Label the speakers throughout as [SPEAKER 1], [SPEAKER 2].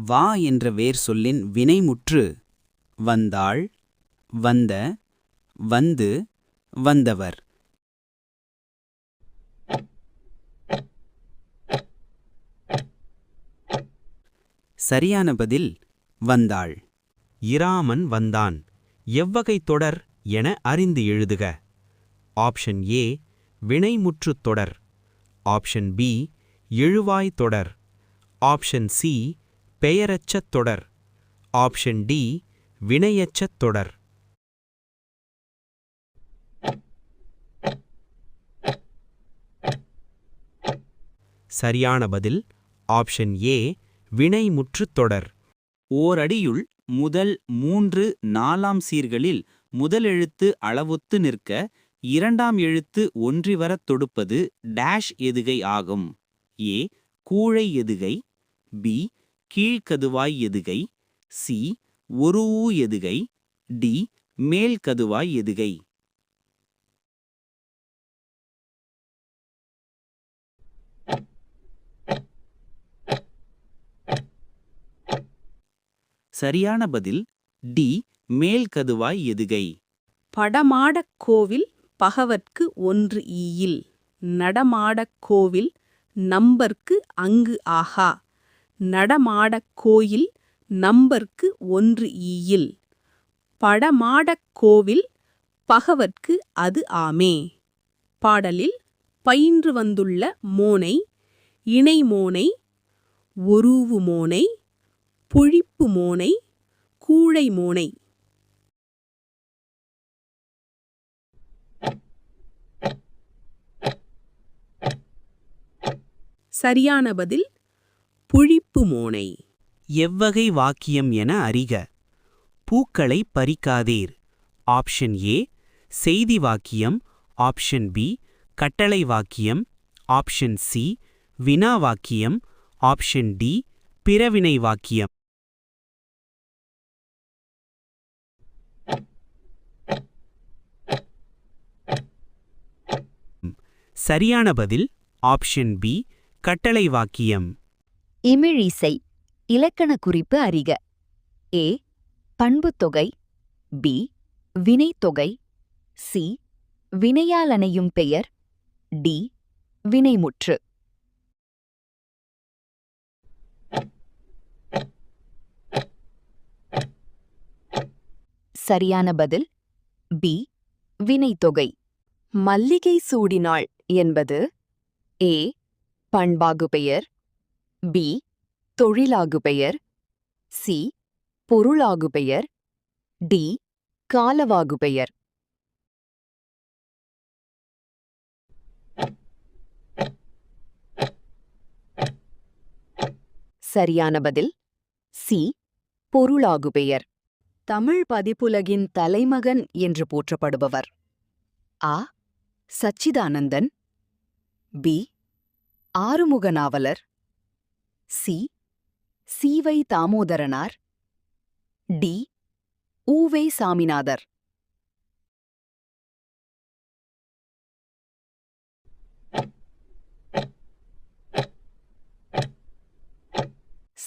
[SPEAKER 1] வா என்ற வேர் சொல்லின் வினைமுற்று வந்தாள், வந்த, வந்து, வந்தவர். சரியான பதில் வந்தாள்.
[SPEAKER 2] இராமன் வந்தான். எவ்வகை தொடர் என அறிந்து எழுதுக. ஆப்ஷன் ஏ வினைமுற்றுத் தொடர். ஆப்ஷன் பி எழுவாய் தொடர். ஆப்ஷன் சி பெயரச்சத் தொடர். ஆப்ஷன் டி வினையச்சத் தொடர். சரியான பதில் ஆப்ஷன் ஏ வினைமுற்றுத் தொடர்.
[SPEAKER 1] ஓரடியுள் முதல் 3 4 சீர்களில் முதலெழுத்து அளவொத்து நிற்க இரண்டாம் எழுத்து ஒன்றிவரத் தொடுப்பது டேஷ் எதுகை ஆகும். ஏ கூழை எதுகை, பி கீழ்க்கதுவாய் எதுகை, சி ஒரூ எதுகை, டி மேல் கதுவாய் எதுகை. சரியான பதில் டி மேல் கதுவாய் எதுகை.
[SPEAKER 3] படமாடக் கோவில் பகவர்க்கு ஒன்று ஈயில். நடமாடக் கோவில் நம்பர்க்கு அங்கு ஆகா. நடமாடக் கோயில் நம்பர்க்கு ஒன்று ஈயில். படமாடக் கோவில் பகவர்க்கு அது ஆமே. பாடலில் பயின்று வந்துள்ள மோனை, இணை மோனை, ஒரூவு மோனை, புழிப்பு மோனை, கூழை மோனை. சரியான பதில் புழிப்பு மோனை.
[SPEAKER 2] எவ்வகை வாக்கியம் என அறிக. பூக்களை பறிக்காதீர். ஆப்ஷன் ஏ செய்தி வாக்கியம். ஆப்ஷன் பி கட்டளை வாக்கியம். ஆப்ஷன் சி வினா வாக்கியம். ஆப்ஷன் டி பிறவினை வாக்கியம். சரியான பதில் ஆப்ஷன் பி கட்டளை வாக்கியம்.
[SPEAKER 4] இமிழிசை இலக்கண குறிப்பு அறிக. ஏ பண்புத்தொகை, பி வினைத்தொகை, சி வினையாலனையும் பெயர், டி வினைமுற்று. சரியான பதில் பி வினைத்தொகை. மல்லிகை சூடினாள் என்பது ஏ பண்பாகு பெயர், பி தொழிலாகு பெயர், சி பொருளாகு பெயர், டி காலவாகு பெயர். சரியான பதில் சி பொருளாகு பெயர். தமிழ் பதிப்புலகின் தலைமகன் என்று போற்றப்படுபவர் ஆ சச்சிதானந்தன், பி ஆறுமுக நாவலர், சி சீவை தாமோதரனார், டி ஊவே சாமிநாதர்.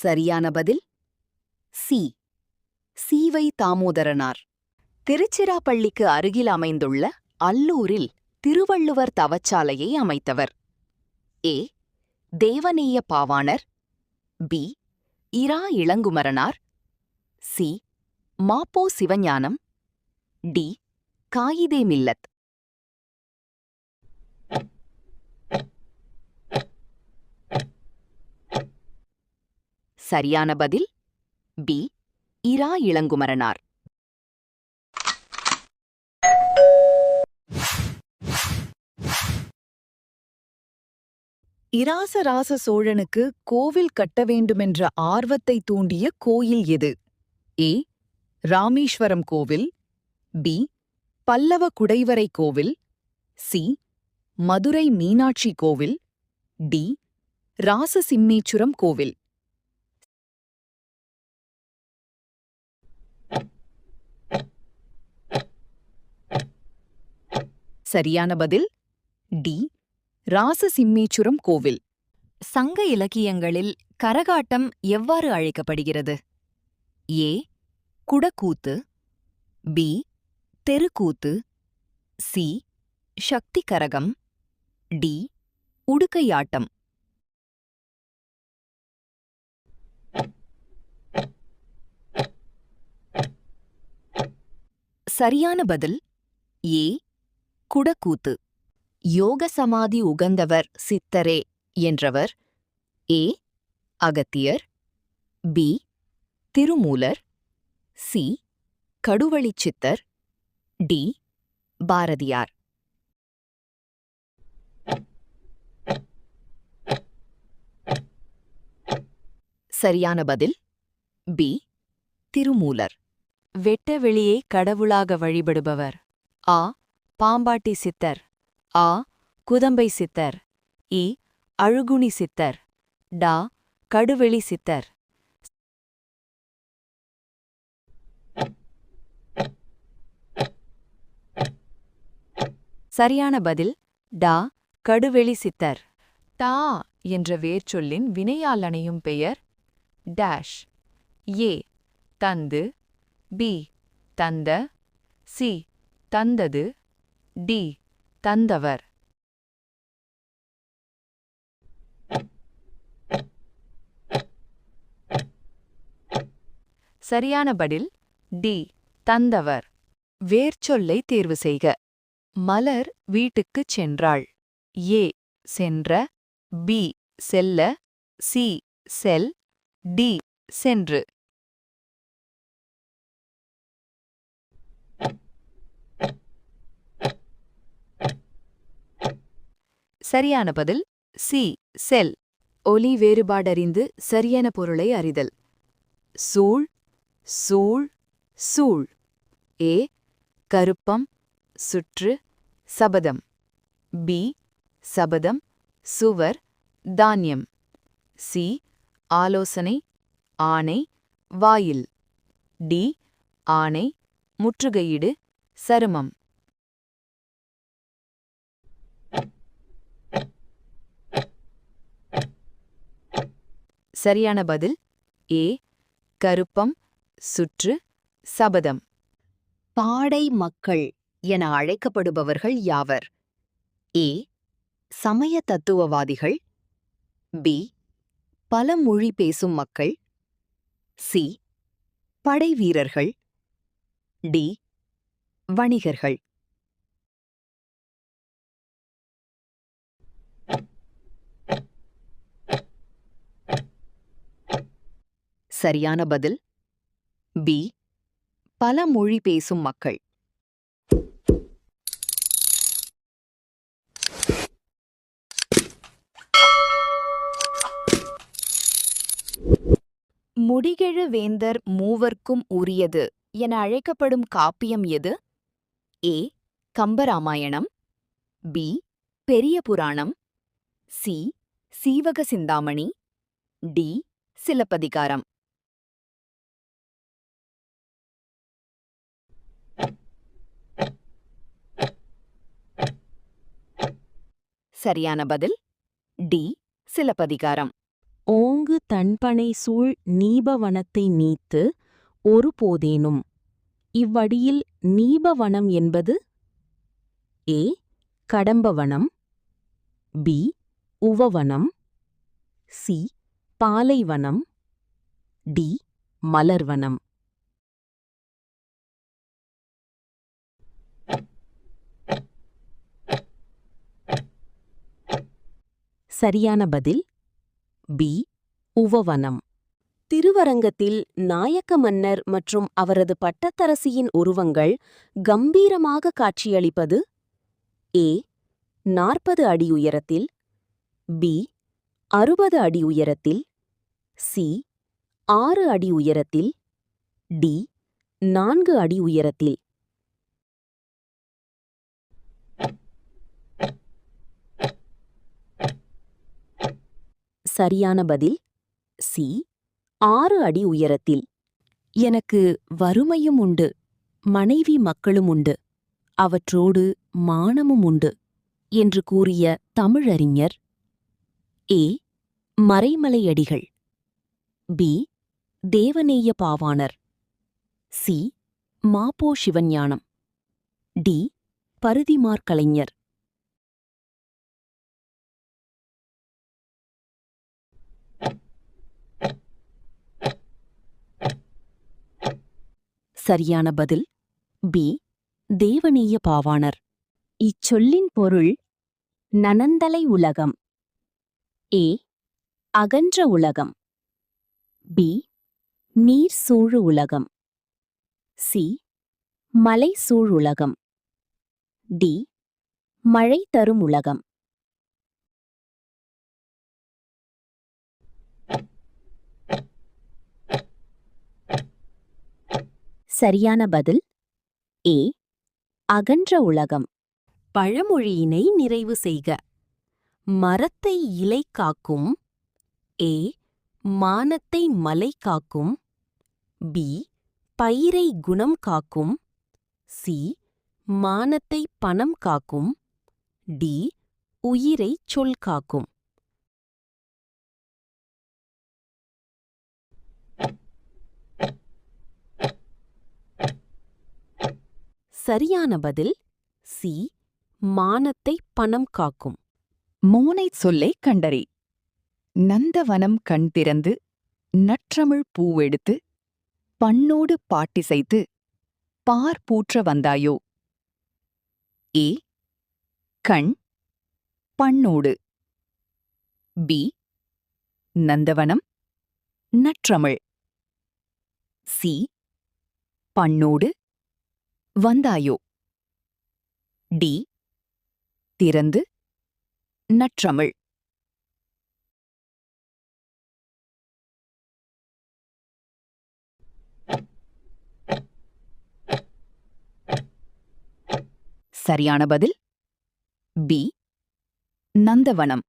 [SPEAKER 4] சரியான பதில் சி சீவை தாமோதரனார். திருச்சிராப்பள்ளிக்கு அருகில் அமைந்துள்ள அல்லூரில் திருவள்ளுவர் தவச்சாலையை அமைத்தவர் ஏ தேவநேய பாவாணர், பி இரா இளங்குமரனார், சி மாப்போ சிவஞானம், டி காயிதே மில்லத். சரியான பதில் பி இரா இளங்குமரனார்.
[SPEAKER 5] இராசராச சோழனுக்கு கோவில் கட்ட வேண்டுமென்ற ஆர்வத்தை தூண்டிய கோயில் எது? ஏ ராமேஸ்வரம் கோவில், பி பல்லவ குடைவரை கோவில், சி மதுரை மீனாட்சி கோவில், டி ராசசிம்மேச்சுரம் கோவில். சரியான பதில் டி ராசசிம்மேச்சுரம் கோவில்.
[SPEAKER 4] சங்க இலக்கியங்களில் கரகாட்டம் எவ்வாறு அழைக்கப்படுகிறது? ஏ. குடக்கூத்து, பி. தெருக்கூத்து, சி. சக்தி கரகம், டி. உடுக்கையாட்டம். சரியான பதில் ஏ. குடக்கூத்து. யோக சமாதி உகந்தவர் சித்தரே என்றவர் ஏ. அகத்தியர், பி. திருமூலர், சி. கடுவழிச் சித்தர், டி. பாரதியார். சரியான பதில் பி. திருமூலர். வெட்ட வெளியை கடவுளாக வழிபடுபவர் ஆ. பாம்பாட்டி சித்தர், ஆ. குதம்பை சித்தர், இ. அழுகுனி சித்தர், டா. கடுவெளி சித்தர். சரியான பதில் டா. கடுவெளி சித்தர். தா என்ற வேர்ச்சொல்லின் வினையால் அணையும் பெயர் டேஷ். ஏ. தந்து, பி. தந்த, சி. தந்தது, டி. தந்தவர். சரியான பதில் டி. தந்தவர். வேர்ச்சொல்லை தேர்வு செய்க. மலர் வீட்டுக்குச் சென்றாள். ஏ. சென்ற, பி. செல்ல, சி. செல், டி. சென்று. சரியான பதில் சி. செல். ஒலி வேறுபாடறிந்து சரியான பொருளை அறிதல். சூழ், சூழ், சூழ். ஏ. கருப்பம், சுற்று, சபதம். பி. சபதம், சுவர், தானியம். சி. ஆலோசனை, ஆணை, வாயில். டி. ஆணை, முற்றுகையிடு, சருமம். சரியான பதில் ஏ. கருப்பம், சுற்று, சபதம். பாடை மக்கள் என அழைக்கப்படுபவர்கள் யாவர்? ஏ. சமய தத்துவவாதிகள், பி. பல மொழி பேசும் மக்கள், சி. படை வீரர்கள், டி. வணிகர்கள். சரியான பதில் பி. பல மொழி பேசும் மக்கள். முடிகெழு வேந்தர் மூவர்க்கும் உரியது என அழைக்கப்படும் காப்பியம் எது? ஏ. கம்பராமாயணம், பி. பெரிய புராணம், சி. சீவக சிந்தாமணி, டி. சிலப்பதிகாரம். சரியான பதில் டி. சிலப்பதிகாரம்.
[SPEAKER 6] ஓங்கு தன்பனை சூழ் நீபவனத்தை நீத்து ஒருபோதேனும். இவ்வடியில் நீபவனம் என்பது? ஏ. கடம்பவனம், பி. உவவனம், சி. பாலைவனம், டி. மலர்வனம். சரியான பதில் பி. உவவனம். திருவரங்கத்தில் நாயக்க மன்னர் மற்றும் அவரது பட்டத்தரசியின் உருவங்கள் கம்பீரமாக காட்சியளிப்பது? ஏ. 40 அடி உயரத்தில், பி. 60 அடி உயரத்தில், சி. 6 அடி உயரத்தில், டி. 4 அடி உயரத்தில். சரியான பதில் சி. 6 அடி உயரத்தில். எனக்கு வறுமையும் உண்டு, மனைவி மக்களும் உண்டு, அவற்றோடு மானமும் உண்டு என்று கூறிய தமிழறிஞர்? A. Maraimalai Adigal. B. Devaneya Pavanar. C. Mapo Sivagnanam. D. Parithimar Kalaignar. சரியான பதில் பி. தேவநேய பாவாணர். இச்சொல்லின் பொருள் நனந்தலை உலகம். ஏ. அகன்ற உலகம். பி. நீர் சூழு உலகம். சி. மலை சூழ் உலகம். டி. மழை தரும் உலகம். சரியான பதில் ஏ. அகன்ற உலகம். பழமொழியினை நிறைவு செய்க. மரத்தை இலை காக்கும். ஏ. மானத்தை மலை காக்கும். பி. பயிரை குணம் காக்கும். சி. மானத்தை பணம் காக்கும். டி. உயிரை சொல் காக்கும். சரியான பதில் சி. மானத்தை பணம் காக்கும்.
[SPEAKER 5] மோனைச் சொல்லைக் கண்டறி. நந்தவனம் கண் திறந்து நற்றமிழ் பூவெடுத்து பண்ணோடு பாட்டிசைத்து பார் பூற்ற வந்தாயோ. ஏ. கண் பண்ணோடு. பி. நந்தவனம் நற்றமிழ். சி. பண்ணோடு வந்தாயோ. டி. திறந்து நற்றமிழ். சரியான பதில் பி. நந்தவனம்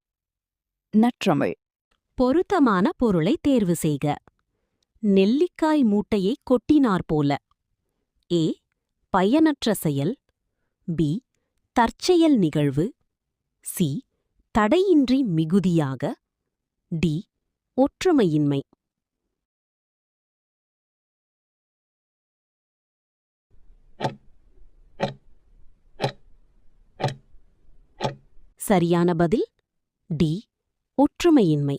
[SPEAKER 5] நற்றமிழ்.
[SPEAKER 6] பொருத்தமான பொருளை தேர்வு செய்க. நெல்லிக்காய் மூட்டையை கொட்டினார் போல. ஏ. பயனற்ற செயல். பி. தற்செயல் நிகழ்வு. சி. தடையின்றி மிகுதியாக. டி. ஒற்றுமையின்மை. சரியான பதில் டி. ஒற்றுமையின்மை.